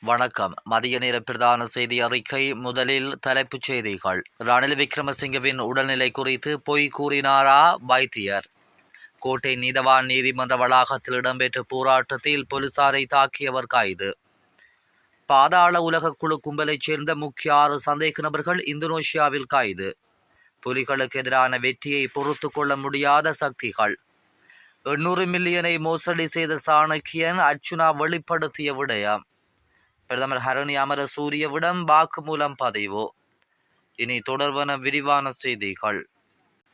வணக்கம். மதிய நேர பிரதான செய்தி அறிக்கை. முதலில் தலைப்புச் செய்திகள். ரணில் விக்ரமசிங்கவின் உடல்நிலை குறித்து பொய் கூறினாரா வைத்தியர்? கோட்டை நீதவான் நீதிமன்ற வளாகத்தில் இடம்பெற்ற போராட்டத்தில் போலீசாரை தாக்கியவர் கைது. பாதாள உலக குழு கும்பலைச் சேர்ந்த முக்கிய 6 சந்தேக நபர்கள் இந்தோனேஷியாவில் கைது. புலிகளுக்கு எதிரான வெற்றியை பொறுத்து கொள்ள முடியாத சக்திகள். 800 மில்லியனை மோசடி செய்த சாணக்கியன் அர்ச்சுனா வெளிப்படுத்திய விடயம். பிரதமர் ஹரணி அமரசூரியவிடம் வாக்குமூலம் பதிவு. இனி தொடர்பான விரிவான செய்திகள்.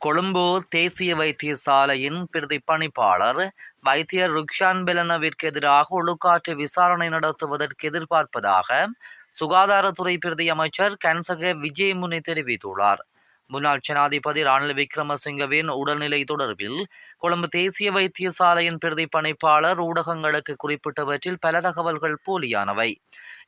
கொழும்பு தேசிய வைத்தியசாலையின் பிரதி பணிப்பாளர் வைத்தியர் ருக்ஷான் பெலனவிற்கு எதிராக ஒழுக்காற்று விசாரணை நடத்துவதற்கு எதிர்பார்ப்பதாக சுகாதாரத்துறை பிரதி அமைச்சர் கன்சக விஜயமுனி தெரிவித்துள்ளார். முன்னாள் ஜனாதிபதி ரணில் விக்ரமசிங்கவின் உடல்நிலை தொடர்பில் கொழும்பு தேசிய வைத்தியசாலையின் பிரதி பணிப்பாளர் ஊடகங்களுக்கு குறிப்பிட்டவற்றில் பல தகவல்கள் போலியானவை.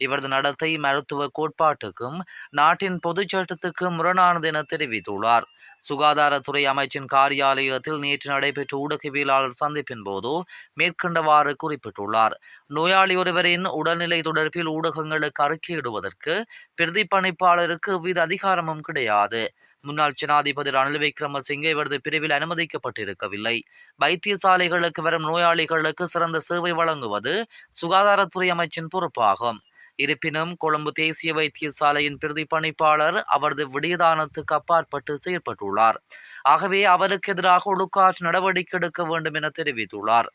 இவரது நடத்தை மருத்துவ கோட்பாட்டுக்கும் நாட்டின் பொதுச் சட்டத்துக்கும் முரணானது என தெரிவித்துள்ளார். சுகாதாரத்துறை அமைச்சின் காரியாலயத்தில் நேற்று நடைபெற்ற ஊடகவியலாளர் சந்திப்பின் போது மேற்கண்டவாறு குறிப்பிட்டுள்ளார். நோயாளி ஒருவரின் உடல்நிலை தொடர்பில் ஊடகங்களுக்கு அறிக்கையிடுவதற்கு பிரதி பணிப்பாளருக்கு எவ்வித அதிகாரமும் கிடையாது. முன்னாள் ஜனாதிபதி ரணில் விக்ரமசிங்கே இவரது பிரிவில் அனுமதிக்கப்பட்டிருக்கவில்லை. வைத்தியசாலைகளுக்கு வரும் நோயாளிகளுக்கு சிறந்த சேவை வழங்குவது சுகாதாரத்துறை அமைச்சின் பொறுப்பாகும். இருப்பினும் கொழும்பு தேசிய வைத்தியசாலையின் பிரதி பணிப்பாளர் அவரது விடயதானத்துக்கு அப்பாற்பட்டு செயற்பட்டுள்ளார். ஆகவே அவருக்கு எதிராக ஒழுக்காற்று நடவடிக்கை எடுக்க வேண்டும் என தெரிவித்துள்ளார்.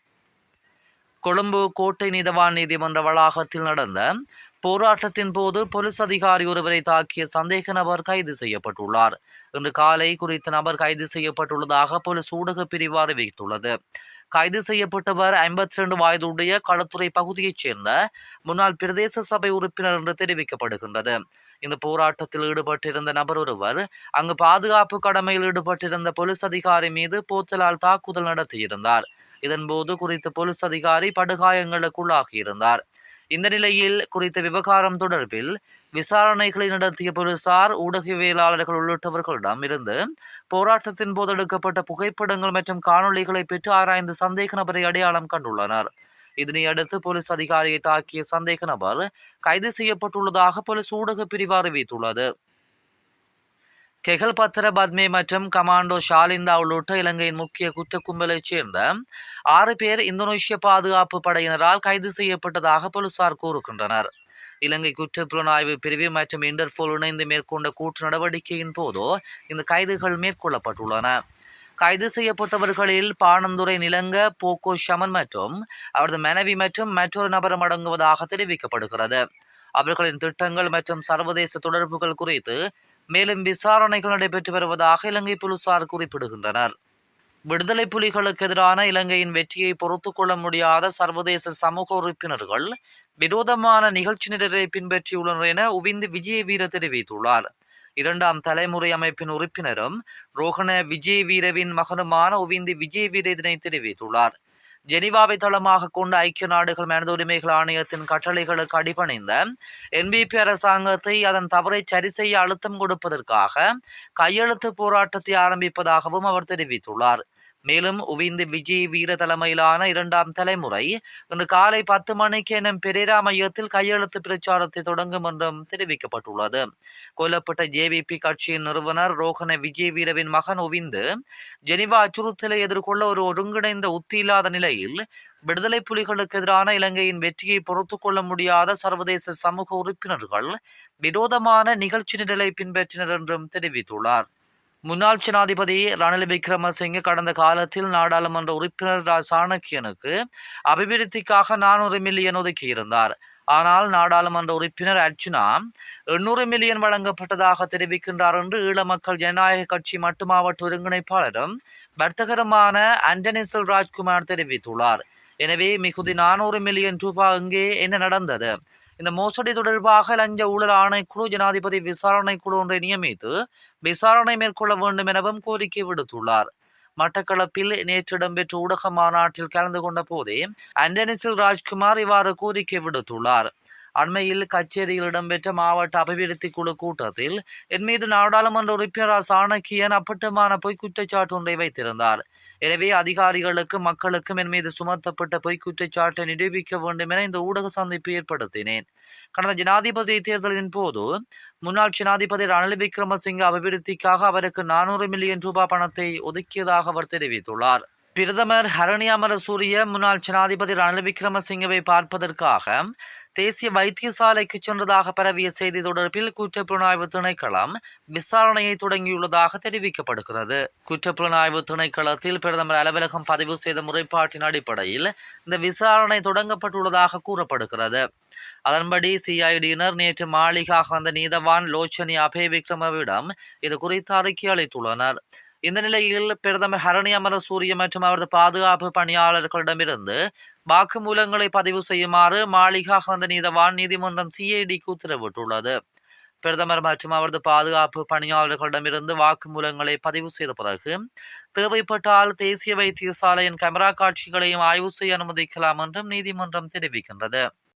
கொழும்பு கோட்டை நீதவான் நீதிமன்ற வளாகத்தில் நடந்த போராட்டத்தின் போது போலீஸ் அதிகாரி ஒருவரை தாக்கிய சந்தேக நபர் கைது செய்யப்பட்டுள்ளார். இன்று காலை குறித்த நபர் கைது செய்யப்பட்டுள்ளதாக போலீஸ் ஊடக பிரிவு அறிவித்துள்ளது. கைது செய்யப்பட்டவர் 52 வயதுடைய களத்துறை பகுதியைச் சேர்ந்த முன்னாள் பிரதேச சபை உறுப்பினர் என்று தெரிவிக்கப்படுகின்றது. இந்த போராட்டத்தில் ஈடுபட்டிருந்த நபர் ஒருவர் அங்கு பாதுகாப்பு கடமையில் ஈடுபட்டிருந்த போலீஸ் அதிகாரி மீது போத்தலால் தாக்குதல் நடத்தியிருந்தார். இதன்போது குறித்த போலீஸ் அதிகாரி படுகாயங்களுக்குள்ளாகியிருந்தார். இந்த நிலையில் குறித்த விவகாரம் தொடர்பில் விசாரணைகளை நடத்திய போலீசார் ஊடகவியலாளர்கள் உள்ளிட்டவர்களிடம் இருந்து போராட்டத்தின் போது எடுக்கப்பட்ட புகைப்படங்கள் மற்றும் காணொலிகளை பெற்று ஆராய்ந்து சந்தேக நபரை அடையாளம் கண்டுள்ளனர். இதனையடுத்து போலீஸ் அதிகாரியை தாக்கிய சந்தேக நபர் கைது செய்யப்பட்டுள்ளதாக போலீஸ் ஊடக பிரிவு அறிவித்துள்ளது. கெகல் பத்திர பத்மே மற்றும் கமாண்டோ ஷாலிந்தா உள்ளிட்ட இலங்கையின் முக்கிய குற்ற கும்பலைச் சேர்ந்த 6 பேர் இந்தோனேஷிய பாதுகாப்பு படையினரால் கைது செய்யப்பட்டதாக போலீசார் கூறுகின்றனர். இலங்கை குற்றப்புலனாய்வு பிரிவு மற்றும் இன்டர்போல் இணைந்து மேற்கொண்ட கூட்டு நடவடிக்கையின் போது இந்த கைதுகள் மேற்கொள்ளப்பட்டுள்ளன. கைது செய்யப்பட்டவர்களில் பாணந்துரை நிலங்க, போக்கோ ஷமன் மற்றும் அவரது மனைவி மற்றும் மற்றொரு நபரும் அடங்குவதாக தெரிவிக்கப்படுகிறது. அவர்களின் திட்டங்கள் மற்றும் சர்வதேச தொடர்புகள் குறித்து மேலும் விசாரணைகள் நடைபெற்று வருவதாக இலங்கை போலீசார் குறிப்பிடுகின்றனர். விடுதலை புலிகளுக்கு எதிரான இலங்கையின் வெற்றியை பொறுத்து கொள்ள முடியாத சர்வதேச சமூக உறுப்பினர்கள் விரோதமான நிகழ்ச்சி நிரலை பின்பற்றியுள்ளனர் என உவிந்து விஜயவீர தெரிவித்துள்ளார். 2ஆம் தலைமுறை அமைப்பின் உறுப்பினரும் ரோஹண விஜயவீரவின் மகனுமான உவிந்து விஜயவீர இதனை தெரிவித்துள்ளார். ஜெனீவாவை தளமாக கொண்ட ஐக்கிய நாடுகள் மனித உரிமைகள் ஆணையத்தின் கட்டளைகளுக்கு அடிபணிந்த என்பிபி அரசாங்கத்தை அதன் தவறை சரி செய்ய அழுத்தம் கொடுப்பதற்காக கையெழுத்து போராட்டத்தை ஆரம்பிப்பதாகவும் அவர் தெரிவித்துள்ளார். மேலும் உவிந்து விஜய் வீர தலைமையிலான 2ஆம் தலைமுறை இன்று காலை 10 மணிக்கு எனும் பெரேரா மையத்தில் கையெழுத்து பிரச்சாரத்தை தொடங்கும் என்றும் தெரிவிக்கப்பட்டுள்ளது. கொல்லப்பட்ட ஜேவிபி கட்சியின் நிறுவனர் ரோஹண விஜய் வீரவின் மகன் உவிந்து ஜெனீவா அச்சுறுத்தலை எதிர்கொள்ள ஒரு ஒருங்கிணைந்த உத்தி இல்லாத நிலையில் விடுதலை புலிகளுக்கு எதிரான இலங்கையின் வெற்றியை பொறுத்து கொள்ள முடியாத சர்வதேச சமூக உறுப்பினர்கள் விரோதமான நிகழ்ச்சி நிரலை பின்பற்றினர் என்றும் தெரிவித்துள்ளார். முன்னாள் ஜனாதிபதி ரணில் விக்ரமசிங்கே கடந்த காலத்தில் நாடாளுமன்ற உறுப்பினர் சாணக்கியனுக்கு அபிவிருத்திக்காக 400 மில்லியன் ஒதுக்கியிருந்தார். ஆனால் நாடாளுமன்ற உறுப்பினர் அர்ச்சுனா 800 மில்லியன் வழங்கப்பட்டதாக தெரிவிக்கின்றார் என்று ஈழ மக்கள் ஜனநாயக கட்சி மட்டு மாவட்ட ஒருங்கிணைப்பாளரும் வர்த்தகருமான அண்டனி செல்வராஜ்குமார் தெரிவித்துள்ளார். எனவே மிகுதி 400 மில்லியன் ரூபாய் எங்கே என்ன நடந்தது? இந்த மோசடி தொடர்பாக லஞ்ச ஊழல் ஆணைக்குழு ஜனாதிபதி விசாரணை குழு ஒன்றை நியமித்து விசாரணை மேற்கொள்ள வேண்டும் எனவும் கோரிக்கை விடுத்துள்ளார். மட்டக்களப்பில் நேற்று இடம்பெற்ற ஊடக மாநாட்டில் கலந்து கொண்ட போதே அண்டனி செல்வராஜ்குமார் இவ்வாறு கோரிக்கை விடுத்துள்ளார். அண்மையில் கச்சேரியில் இடம்பெற்ற மாவட்ட அபிவிருத்தி குழு கூட்டத்தில் என் மீது நாடாளுமன்ற உறுப்பினர் சாணக்கியன் அப்பட்டமான பொய் குற்றச்சாட்டு ஒன்றை வைத்திருந்தார். எனவே அதிகாரிகளுக்கும் மக்களுக்கும் என் மீது சுமத்தப்பட்ட பொய் குற்றச்சாட்டை நிரூபிக்க வேண்டும் என இந்த ஊடக சந்திப்பு ஏற்படுத்தினேன். கடந்த ஜனாதிபதி தேர்தலின் போது முன்னாள் ஜனாதிபதி ரணில் விக்ரமசிங்க அபிவிருத்திக்காக அவருக்கு 400 மில்லியன் ரூபாய் பணத்தை ஒதுக்கியதாக அவர் தெரிவித்துள்ளார். பிரதமர் ஹரணி அமரசூரிய முன்னாள் ஜனாதிபதி ரணில் விக்ரமசிங்கவை பார்ப்பதற்காக தேசிய வைத்தியசாலைக்கு சென்றதாக பரவிய செய்தி தொடர்பில் குற்றப்புலனாய்வு திணைக்களம் விசாரணையை தொடங்கியுள்ளதாக தெரிவிக்கப்படுகிறது. குற்றப்புலனாய்வு திணைக்களத்தில் பிரதமர் அலுவலகம் பதிவு செய்த முறைப்பாட்டின் அடிப்படையில் இந்த விசாரணை தொடங்கப்பட்டுள்ளதாக கூறப்படுகிறது. அதன்படி சிஐடியினர் நேற்று மாளிகாகந்த நீதவான் லோச்சனி அபே விக்ரமவிடம் இது குறித்து அறிக்கை அளித்துள்ளனர். இந்த நிலையில் பிரதமர் ஹரணி அமரசூரிய மற்றும் அவரது பாதுகாப்பு பணியாளர்களிடமிருந்து வாக்குமூலங்களை பதிவு செய்யுமாறு மாளிகாகந்த நீதவான் நீதிமன்றம் சிஐடிக்கு உத்தரவிட்டுள்ளது. பிரதமர் மற்றும் அவரது பாதுகாப்பு பணியாளர்களிடமிருந்து வாக்குமூலங்களை பதிவு செய்த பிறகு தேவைப்பட்டால் தேசிய வைத்தியசாலையின் கேமரா காட்சிகளையும் ஆய்வு செய்ய அனுமதிக்கலாம் என்றும் நீதிமன்றம் தெரிவிக்கின்றது.